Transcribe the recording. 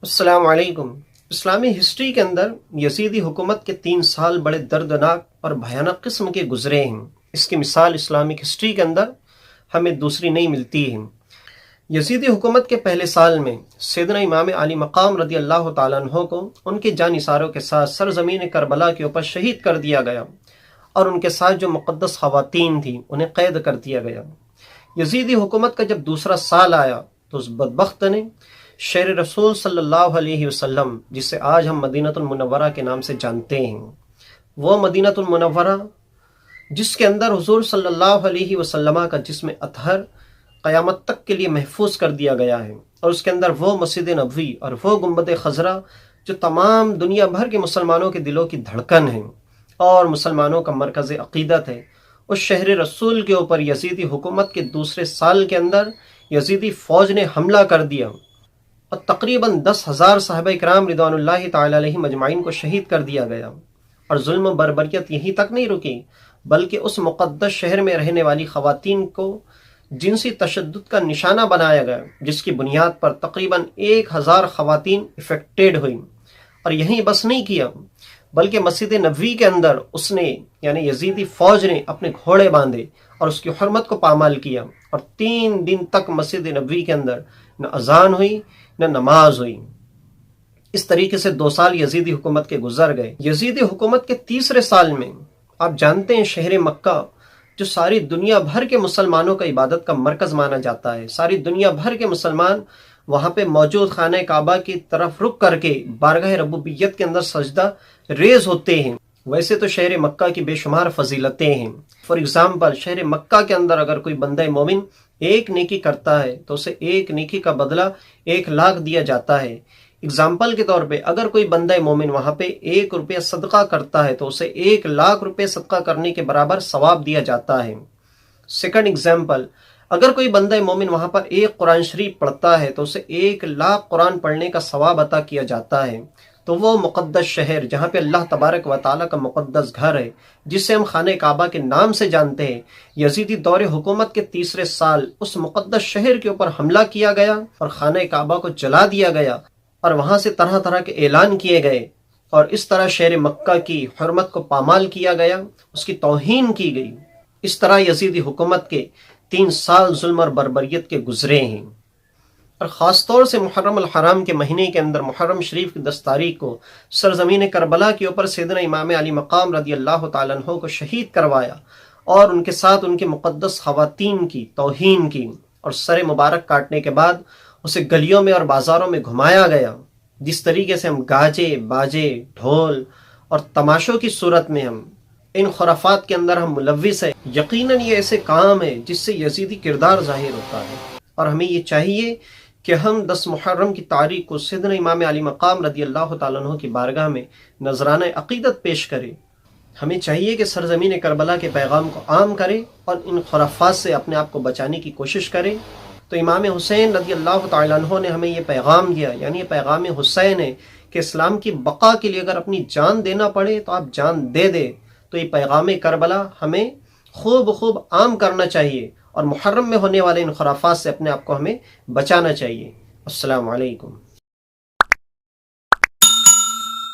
السلام علیکم۔ اسلامی ہسٹری کے اندر یزیدی حکومت کے 3 سال بڑے دردناک اور بھیانک قسم کے گزرے ہیں۔ اس کی مثال اسلامک ہسٹری کے اندر ہمیں دوسری نہیں ملتی ہے۔ یزیدی حکومت کے پہلے سال میں سیدنا امام علی مقام رضی اللہ تعالیٰ عنہ کو ان کے جانثاروں کے ساتھ سرزمین کربلا کے اوپر شہید کر دیا گیا، اور ان کے ساتھ جو مقدس خواتین تھیں انہیں قید کر دیا گیا۔ یزیدی حکومت کا جب دوسرا سال آیا تو اس بدبخت نے شہر رسول صلی اللہ علیہ وسلم، جسے آج ہم مدینہ المنورہ کے نام سے جانتے ہیں، وہ مدینہ المنورہ جس کے اندر حضور صلی اللہ علیہ وسلم کا جسم اطہر قیامت تک کے لیے محفوظ کر دیا گیا ہے، اور اس کے اندر وہ مسجد نبوی اور وہ گنبد خضرا جو تمام دنیا بھر کے مسلمانوں کے دلوں کی دھڑکن ہے اور مسلمانوں کا مرکز عقیدت ہے، اس شہر رسول کے اوپر یزیدی حکومت کے دوسرے سال کے اندر یزیدی فوج نے حملہ کر دیا اور تقریباً 10,000 صحابہ کرام رضوان اللہ تعالی علیہ مجمعین کو شہید کر دیا گیا۔ اور ظلم و بربریت یہیں تک نہیں رکی، بلکہ اس مقدس شہر میں رہنے والی خواتین کو جنسی تشدد کا نشانہ بنایا گیا، جس کی بنیاد پر تقریباً 1,000 خواتین افیکٹڈ ہوئیں۔ اور یہیں بس نہیں کیا، بلکہ مسجد نبوی کے اندر اس نے یعنی یزیدی فوج نے اپنے گھوڑے باندھے اور اس کی حرمت کو پامال کیا، اور 3 دن تک مسجد نبوی کے اندر نہ اذان ہوئی نہ نماز ہوئی۔ اس طریقے سے 2 سال یزیدی حکومت کے گزر گئے۔ یزیدی حکومت کے تیسرے سال میں آپ جانتے ہیں شہر مکہ جو ساری دنیا بھر کے مسلمانوں کا عبادت کا مرکز مانا جاتا ہے، ساری دنیا بھر کے مسلمان وہاں پہ موجود خانہ کعبہ کی طرف رخ کر کے بارگاہ ربوبیت کے اندر سجدہ ریز ہوتے ہیں۔ ویسے تو شہر مکہ کی بے شمار فضیلتیں ہیں۔ فار ایگزامپل، شہر مکہ کے اندر اگر کوئی بندہ مومن ایک نیکی کرتا ہے تو اسے 1 نیکی کا بدلہ 1,00,000 دیا جاتا ہے۔ اگزامپل کے طور پہ اگر کوئی بندہ مومن وہاں پہ 1 روپیہ صدقہ کرتا ہے تو اسے 1,00,000 روپے صدقہ کرنے کے برابر ثواب دیا جاتا ہے۔ سیکنڈ اگزامپل، اگر کوئی بندہ مومن وہاں پر 1 قرآن شریف پڑھتا ہے تو اسے 1,00,000 قرآن پڑھنے کا ثواب عطا کیا جاتا ہے۔ تو وہ مقدس شہر جہاں پہ اللہ تبارک و تعالیٰ کا مقدس گھر ہے، جسے ہم خانہ کعبہ کے نام سے جانتے ہیں، یزیدی دور حکومت کے تیسرے سال اس مقدس شہر کے اوپر حملہ کیا گیا اور خانہ کعبہ کو جلا دیا گیا، اور وہاں سے طرح طرح کے اعلان کیے گئے، اور اس طرح شہر مکہ کی حرمت کو پامال کیا گیا، اس کی توہین کی گئی۔ اس طرح یزیدی حکومت کے 3 سال ظلم اور بربریت کے گزرے ہیں۔ اور خاص طور سے محرم الحرام کے مہینے کے اندر محرم شریف کی 10 تاریخ کو سرزمین کربلا کے اوپر سیدنا امام علی مقام رضی اللہ تعالیٰ عنہ کو شہید کروایا، اور ان کے ساتھ ان کے مقدس خواتین کی توہین کی، اور سر مبارک کاٹنے کے بعد اسے گلیوں میں اور بازاروں میں گھمایا گیا۔ جس طریقے سے ہم گاجے باجے ڈھول اور تماشوں کی صورت میں ہم ان خرافات کے اندر ہم ملوث ہیں، یقیناً یہ ایسے کام ہے جس سے یزیدی کردار ظاہر ہوتا ہے، اور ہمیں یہ چاہیے کہ ہم 10 محرم کی تاریخ کو سیدنا امام علی مقام رضی اللہ تعالیٰ عنہ کی بارگاہ میں نذرانہ عقیدت پیش کریں۔ ہمیں چاہیے کہ سرزمین کربلا کے پیغام کو عام کریں اور ان خرافات سے اپنے آپ کو بچانے کی کوشش کریں۔ تو امام حسین رضی اللہ تعالیٰ عنہ نے ہمیں یہ پیغام دیا، یعنی یہ پیغام حسین ہے کہ اسلام کی بقا کے لیے اگر اپنی جان دینا پڑے تو آپ جان دے دیں۔ تو یہ پیغام کربلا ہمیں خوب عام کرنا چاہیے، اور محرم میں ہونے والے ان خرافات سے اپنے آپ کو ہمیں بچانا چاہیے۔ السلام علیکم۔